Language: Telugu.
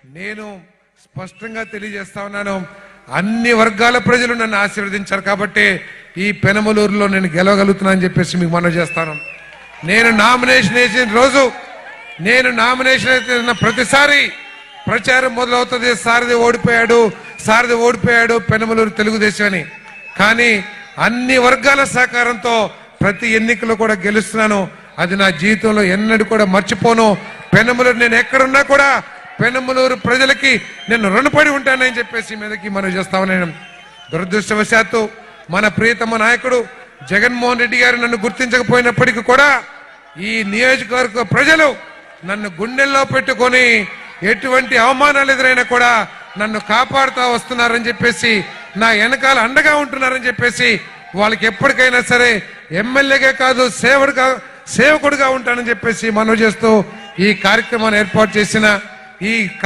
నేను స్పష్టంగా తెలియజేస్తా ఉన్నాను, అన్ని వర్గాల ప్రజలు నన్ను ఆశీర్వదించారు కాబట్టి ఈ పెనమలూరులో నేను గెలవగలుగుతున్నా అని చెప్పేసి మీకు మనవి చేస్తాను. నేను నామినేషన్ వేసిన రోజు, నేను నామినేషన్ వేసిన ప్రతిసారి ప్రచారం మొదలవుతుంది, సారథి ఓడిపోయాడు పెనమలూరు తెలుగుదేశం అని. కానీ అన్ని వర్గాల సహకారంతో ప్రతి ఎన్నికల్లో కూడా గెలుస్తున్నాను. అది నా జీవితంలో ఎన్నడూ కూడా మర్చిపోను. పెనమలూరు నేను ఎక్కడున్నా కూడా పెనమలూరు ప్రజలకి నేను రుణపడి ఉంటానని చెప్పేసి మీదకి మనం చేస్తా ఉన్నాను. దురదృష్టవశాత్తు మన ప్రియతమ నాయకుడు జగన్మోహన్ రెడ్డి గారు నన్ను గుర్తించకపోయినప్పటికీ కూడా ఈ నియోజకవర్గ ప్రజలు నన్ను గుండెల్లో పెట్టుకొని ఎటువంటి అవమానాలు ఎదురైనా కూడా నన్ను కాపాడుతూ వస్తున్నారని చెప్పేసి, నా వెనకాల అండగా ఉంటున్నారని చెప్పేసి, వాళ్ళకి ఎప్పటికైనా సరే ఎమ్మెల్యేగా కాదు సేవకుడుగా ఉంటానని చెప్పేసి మనవి చేస్తూ ఈ కార్యక్రమాన్ని ఏర్పాటు చేసిన ఈ